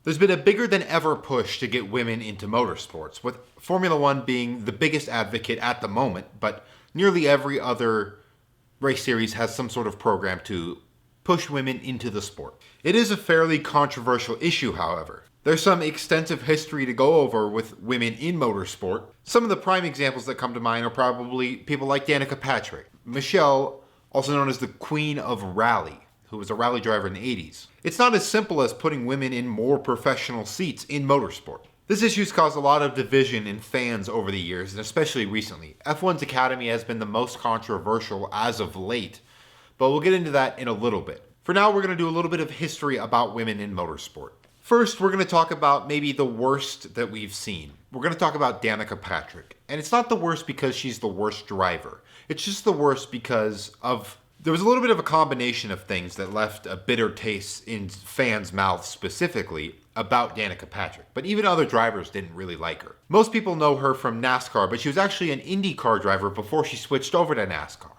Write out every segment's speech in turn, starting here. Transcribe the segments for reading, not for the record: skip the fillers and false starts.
There's been a bigger than ever push to get women into motorsports, with Formula One being the biggest advocate at the moment, but nearly every other race series has some sort of program to push women into the sport. It is a fairly controversial issue, however. There's some extensive history to go over with women in motorsport. Some of the prime examples that come to mind are probably people like Danica Patrick, Michelle, also known as the Queen of Rally, who was a rally driver in the 80s. It's not as simple as putting women in more professional seats in motorsport. This issue's caused a lot of division in fans over the years, and especially recently. F1's Academy has been the most controversial as of late, but we'll get into that in a little bit. For now, we're going to do a little bit of history about women in motorsport. First, we're going to talk about maybe the worst that we've seen. We're going to talk about Danica Patrick. And it's not the worst because she's the worst driver. It's just the worst because there was a little bit of a combination of things that left a bitter taste in fans' mouths specifically about Danica Patrick. But even other drivers didn't really like her. Most people know her from NASCAR, but she was actually an IndyCar driver before she switched over to NASCAR.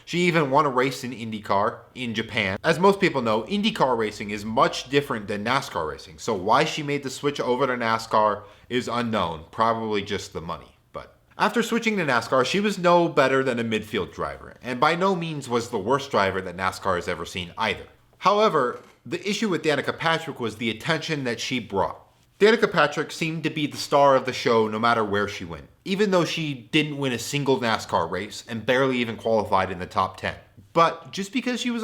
She even won a race in IndyCar in Japan. As most people know, IndyCar racing is much different than NASCAR racing. So why she made the switch over to NASCAR is unknown. Probably just the money. But after switching to NASCAR, she was no better than a midfield driver. And by no means was the worst driver that NASCAR has ever seen either. However, the issue with Danica Patrick was the attention that she brought. Danica Patrick seemed to be the star of the show no matter where she went, even though she didn't win a single NASCAR race and barely even qualified in the top 10. But just because she was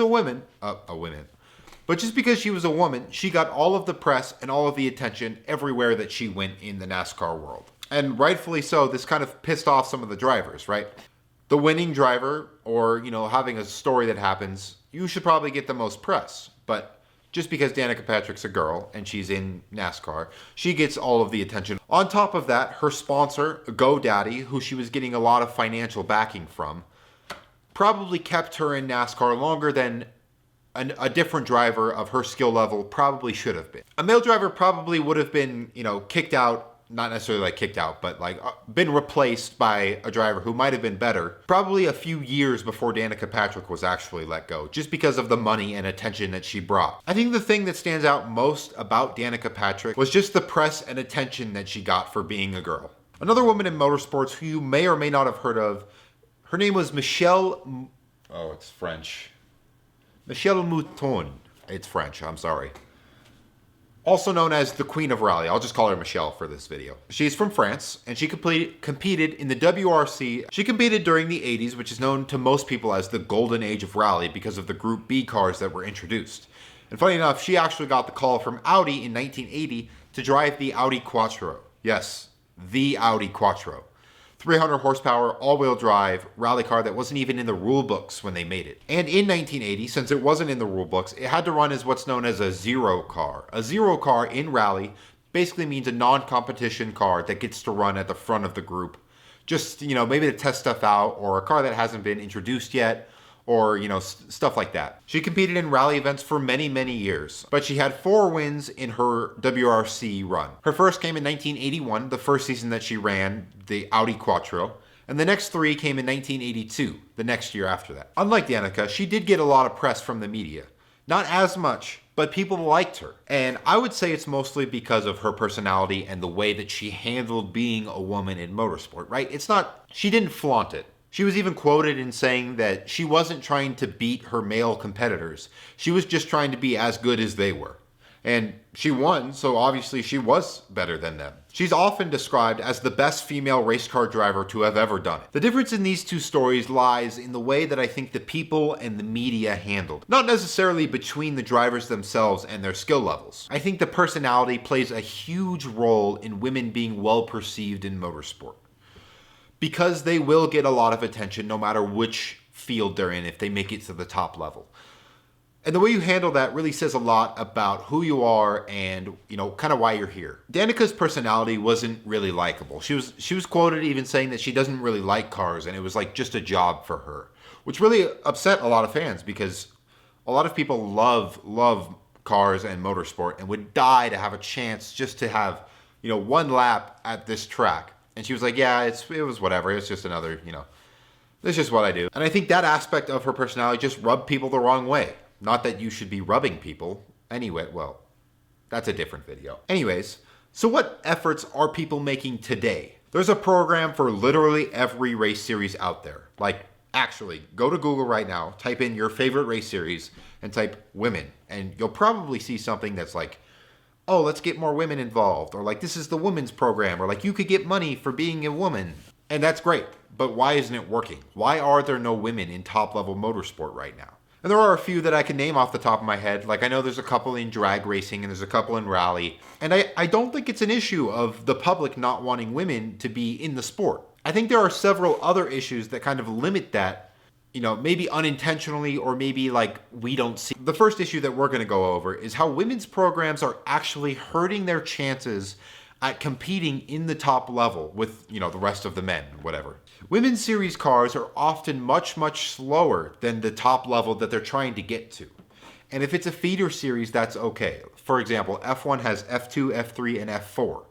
just because she was a woman, she got all of the press and all of the attention everywhere that she went in the NASCAR world. And rightfully so, this kind of pissed off some of the drivers, right? The winning driver, or, having a story that happens, you should probably get the most press. But just because Danica Patrick's a girl and she's in NASCAR, she gets all of the attention. On top of that, her sponsor, GoDaddy, who she was getting a lot of financial backing from, probably kept her in NASCAR longer than a different driver of her skill level probably should have been. A male driver probably would have been, kicked out. Not necessarily kicked out, but been replaced by a driver who might have been better probably a few years before Danica Patrick was actually let go, just because of the money and attention that she brought. I think the thing that stands out most about Danica Patrick was just the press and attention that she got for being a girl. Another woman in motorsports who you may or may not have heard of, her name was Michelle... Oh, it's French. Michelle Mouton. It's French, I'm sorry. Also known as the Queen of Rally. I'll just call her Michelle for this video. She's from France, and she competed in the WRC. She competed during the 80s, which is known to most people as the golden age of rally because of the Group B cars that were introduced. And funny enough, she actually got the call from Audi in 1980 to drive the Audi Quattro. Yes, the Audi Quattro. 300 horsepower, all-wheel drive, rally car that wasn't even in the rule books when they made it. And in 1980, since it wasn't in the rule books, it had to run as what's known as a zero car. A zero car in rally basically means a non-competition car that gets to run at the front of the group. Just, maybe to test stuff out, or a car that hasn't been introduced yet, or, stuff like that. She competed in rally events for many, many years, but she had 4 wins in her WRC run. Her first came in 1981, the first season that she ran the Audi Quattro, and the next 3 came in 1982, the next year after that. Unlike Danica, she did get a lot of press from the media. Not as much, but people liked her. And I would say it's mostly because of her personality and the way that she handled being a woman in motorsport, right? She didn't flaunt it. She was even quoted in saying that she wasn't trying to beat her male competitors. She was just trying to be as good as they were. And she won, so obviously she was better than them. She's often described as the best female race car driver to have ever done it. The difference in these two stories lies in the way that I think the people and the media handled. Not necessarily between the drivers themselves and their skill levels. I think the personality plays a huge role in women being well perceived in motorsport. Because they will get a lot of attention no matter which field they're in if they make it to the top level. And the way you handle that really says a lot about who you are and, kind of why you're here. Danica's personality wasn't really likable. She was quoted even saying that she doesn't really like cars and it was just a job for her. Which really upset a lot of fans because a lot of people love cars and motorsport and would die to have a chance just to have, one lap at this track. And she was like, yeah, it was whatever. It's just another, it's just what I do. And I think that aspect of her personality just rubbed people the wrong way. Not that you should be rubbing people anyway. Well, that's a different video. Anyways, so what efforts are people making today? There's a program for literally every race series out there. Like, actually, go to Google right now, type in your favorite race series, and type women. And you'll probably see something that's like, oh, let's get more women involved. Or like, this is the women's program. Or like, you could get money for being a woman. And that's great. But why isn't it working? Why are there no women in top-level motorsport right now? And there are a few that I can name off the top of my head. Like, I know there's a couple in drag racing and there's a couple in rally. And I don't think it's an issue of the public not wanting women to be in the sport. I think there are several other issues that kind of limit that, you know, maybe unintentionally or maybe like we don't see. The first issue that we're going to go over is how women's programs are actually hurting their chances at competing in the top level with, you know, the rest of the men, whatever. Women's series cars are often much, much slower than the top level that they're trying to get to. And if it's a feeder series, that's okay. For example, F1 has F2, F3, and F4,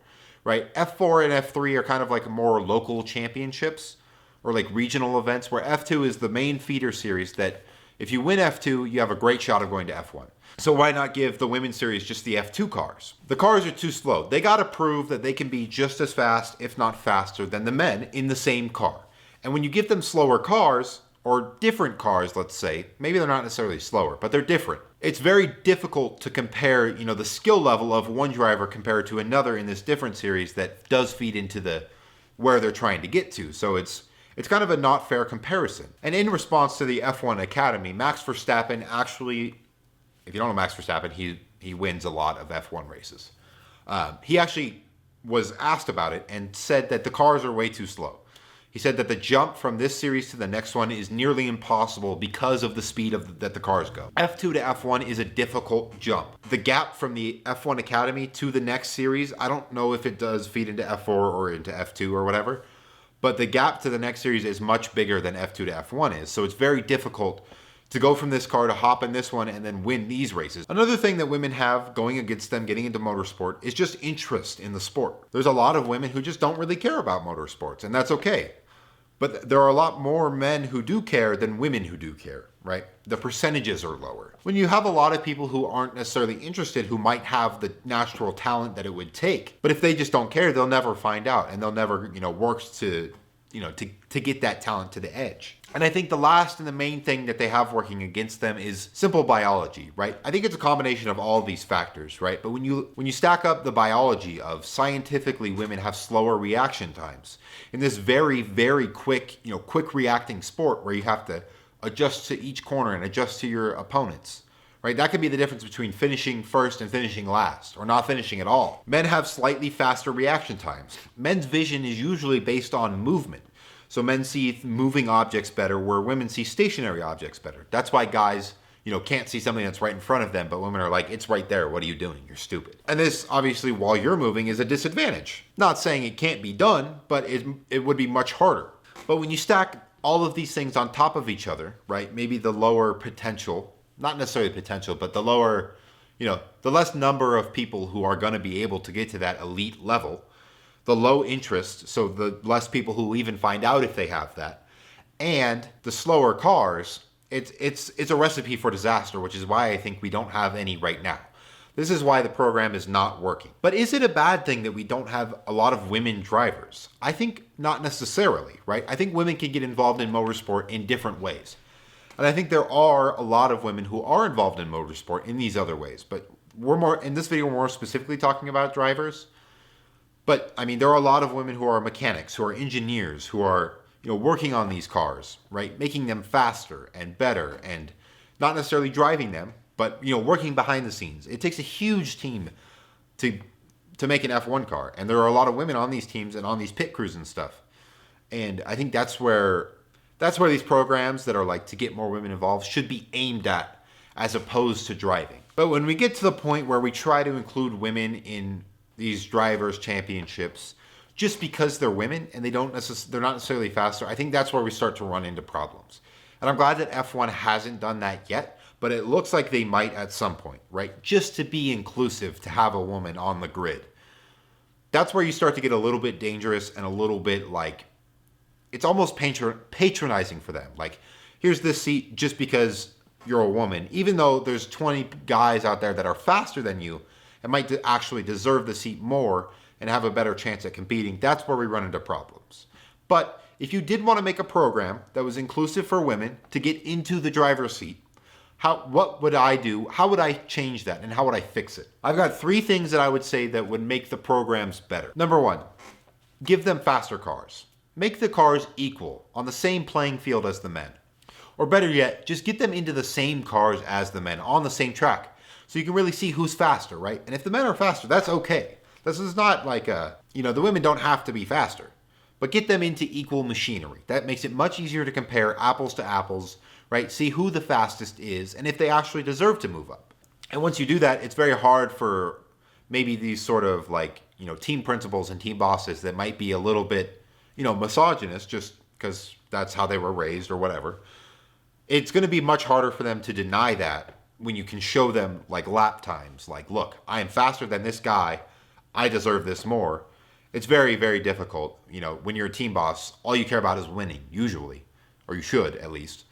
right? F4 and F3 are kind of like more local championships or like regional events, where F2 is the main feeder series that if you win F2, you have a great shot of going to F1. So why not give the women's series just the F2 cars? The cars are too slow. They got to prove that they can be just as fast, if not faster, than the men in the same car. And when you give them slower cars, or different cars, let's say, maybe they're not necessarily slower, but they're different. It's very difficult to compare, you know, the skill level of one driver compared to another in this different series that does feed into the where they're trying to get to. So it's kind of a not fair comparison. And in response to the F1 Academy, Max Verstappen actually, if you don't know Max Verstappen, he wins a lot of F1 races. He actually was asked about it and said that the cars are way too slow. He said that the jump from this series to the next one is nearly impossible because of the speed that the cars go. F2 to F1 is a difficult jump. The gap from the F1 Academy to the next series, I don't know if it does feed into F4 or into F2 or whatever, but the gap to the next series is much bigger than F2 to F1 is. So it's very difficult to go from this car to hop in this one and then win these races. Another thing that women have going against them getting into motorsport is just interest in the sport. There's a lot of women who just don't really care about motorsports, and that's okay. But there are a lot more men who do care than women who do care, right? The percentages are lower. When you have a lot of people who aren't necessarily interested, who might have the natural talent that it would take, but if they just don't care, they'll never find out, and they'll never, you know, work to get that talent to the edge. And I think the last and the main thing that they have working against them is simple biology, right? I think it's a combination of all these factors, right? But when you stack up the biology of scientifically women have slower reaction times in this very, very quick reacting sport where you have to adjust to each corner and adjust to your opponents, right? That could be the difference between finishing first and finishing last, or not finishing at all. Men have slightly faster reaction times. Men's vision is usually based on movement. So men see moving objects better, where women see stationary objects better. That's why guys, you know, can't see something that's right in front of them, but women are like, it's right there. What are you doing? You're stupid. And this, obviously, while you're moving, is a disadvantage. Not saying it can't be done, but it would be much harder. But when you stack all of these things on top of each other, right? Maybe the lower potential, not necessarily potential, but the lower, you know, the less number of people who are going to be able to get to that elite level, the low interest, so the less people who even find out if they have that, and the slower cars, it's a recipe for disaster, which is why I think we don't have any right now. This is why the program is not working. But is it a bad thing that we don't have a lot of women drivers? I think not necessarily, right? I think women can get involved in motorsport in different ways. And I think there are a lot of women who are involved in motorsport in these other ways. But in this video, we're more specifically talking about drivers. But I mean, there are a lot of women who are mechanics, who are engineers, who are, you know, working on these cars, right? Making them faster and better, and not necessarily driving them, but, you know, working behind the scenes. It takes a huge team to make an F1 car. And there are a lot of women on these teams and on these pit crews and stuff. And I think that's where these programs that are like to get more women involved should be aimed at, as opposed to driving. But when we get to the point where we try to include women in these drivers' championships just because they're women and they're not necessarily faster, I think that's where we start to run into problems. And I'm glad that F1 hasn't done that yet, but it looks like they might at some point, right? Just to be inclusive, to have a woman on the grid. That's where you start to get a little bit dangerous and a little bit like, it's almost patronizing for them. Like, here's this seat just because you're a woman, even though there's 20 guys out there that are faster than you and might actually deserve the seat more and have a better chance at competing, that's where we run into problems. But if you did want to make a program that was inclusive for women to get into the driver's seat, what would I do? How would I change that, and how would I fix it? I've got 3 things that I would say that would make the programs better. Number 1, give them faster cars. Make the cars equal, on the same playing field as the men. Or better yet, just get them into the same cars as the men, on the same track. So you can really see who's faster, right? And if the men are faster, that's okay. This is not like the women don't have to be faster. But get them into equal machinery. That makes it much easier to compare apples to apples, right? See who the fastest is and if they actually deserve to move up. And once you do that, it's very hard for maybe these sort of team principals and team bosses that might be a little bit, misogynist just because that's how they were raised or whatever. It's going to be much harder for them to deny that when you can show them lap times. Look, I am faster than this guy. I deserve this more. It's very, very difficult. When you're a team boss, all you care about is winning, usually. Or you should, at least.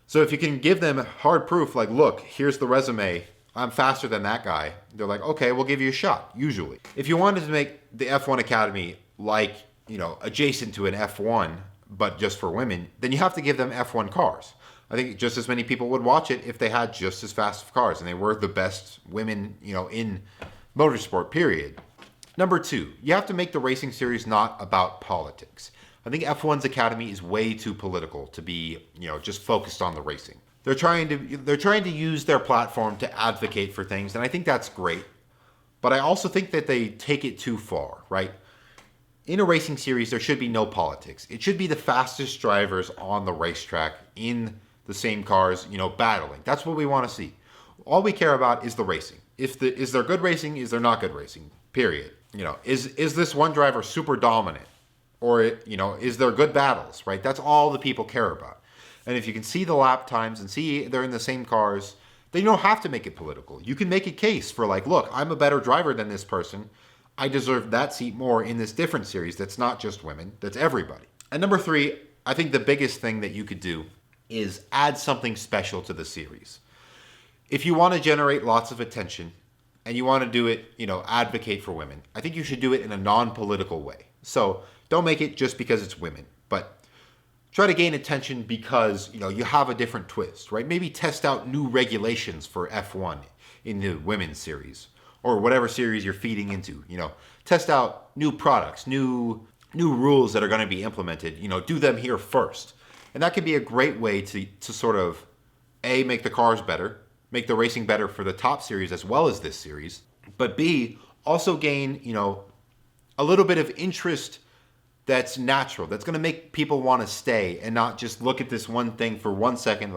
So if you can give them hard proof, look, here's the resume. I'm faster than that guy. They're like, okay, we'll give you a shot, usually. If you wanted to make the F1 Academy adjacent to an F1, but just for women, then you have to give them F1 cars. I think just as many people would watch it if they had just as fast of cars and they were the best women, in motorsport, period. Number 2, you have to make the racing series not about politics. I think F1's Academy is way too political to be, just focused on the racing. They're trying to use their platform to advocate for things, and I think that's great. But I also think that they take it too far, right? In a racing series, there should be no politics. It should be the fastest drivers on the racetrack in the same cars, battling. That's what we want to see. All we care about is the racing. Is there good racing? Is there not good racing? Period. Is this one driver super dominant? Or, is there good battles, right? That's all the people care about. And if you can see the lap times and see they're in the same cars, then you don't have to make it political. You can make a case for look, I'm a better driver than this person. I deserve that seat more in this different series that's not just women, that's everybody. And number 3, I think the biggest thing that you could do is add something special to the series. If you want to generate lots of attention and you want to do it, advocate for women, I think you should do it in a non-political way. So don't make it just because it's women, but try to gain attention because, you have a different twist, right? Maybe test out new regulations for F1 in the women's series or whatever series you're feeding into, test out new products, new rules that are going to be implemented, do them here first. And that can be a great way to sort of, A, make the cars better, make the racing better for the top series as well as this series, but B, also gain, a little bit of interest that's natural, that's going to make people want to stay and not just look at this one thing for 1 second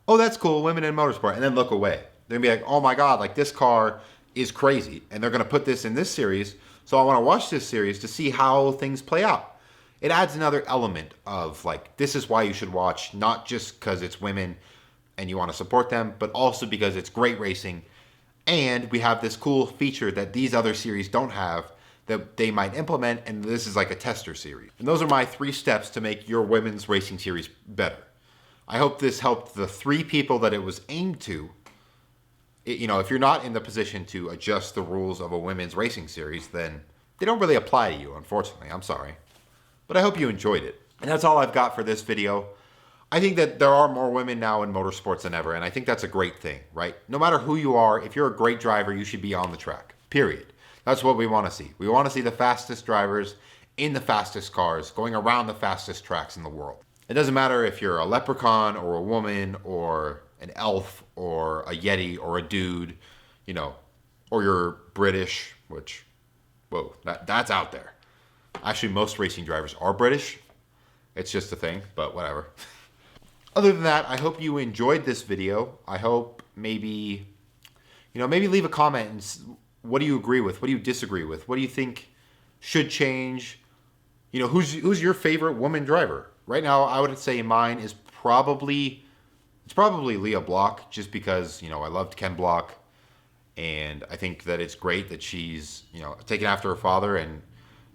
oh, that's cool, women in motorsport, and then look away. They're going to be like, oh my God, this car is crazy, and they're going to put this in this series, so I want to watch this series to see how things play out. It adds another element of this is why you should watch, not just because it's women and you want to support them, but also because it's great racing, and we have this cool feature that these other series don't have that they might implement, and this is a tester series. And those are my 3 steps to make your women's racing series better. I hope this helped the 3 people that it was aimed to. If you're not in the position to adjust the rules of a women's racing series, then they don't really apply to you, unfortunately. I'm sorry. But I hope you enjoyed it. And that's all I've got for this video. I think that there are more women now in motorsports than ever, and I think that's a great thing, right? No matter who you are, if you're a great driver, you should be on the track, period. That's what we want to see. We want to see the fastest drivers in the fastest cars going around the fastest tracks in the world. It doesn't matter if you're a leprechaun or a woman or an elf or a yeti or a dude, or you're British, which, whoa, that's out there. Actually, most racing drivers are British. It's just a thing, but whatever. Other than that, I hope you enjoyed this video. I hope maybe leave a comment and what do you agree with? What do you disagree with? What do you think should change? Who's your favorite woman driver? Right now, I would say mine is probably Leah Block, just because, I loved Ken Block, and I think that it's great that she's, taken after her father and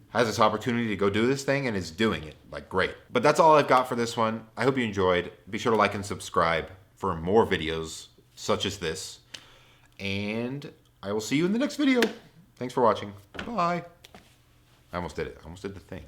has this opportunity to go do this thing and is doing it, great. But that's all I've got for this one. I hope you enjoyed. Be sure to like and subscribe for more videos such as this. And I will see you in the next video. Thanks for watching. Bye. I almost did it. I almost did the thing.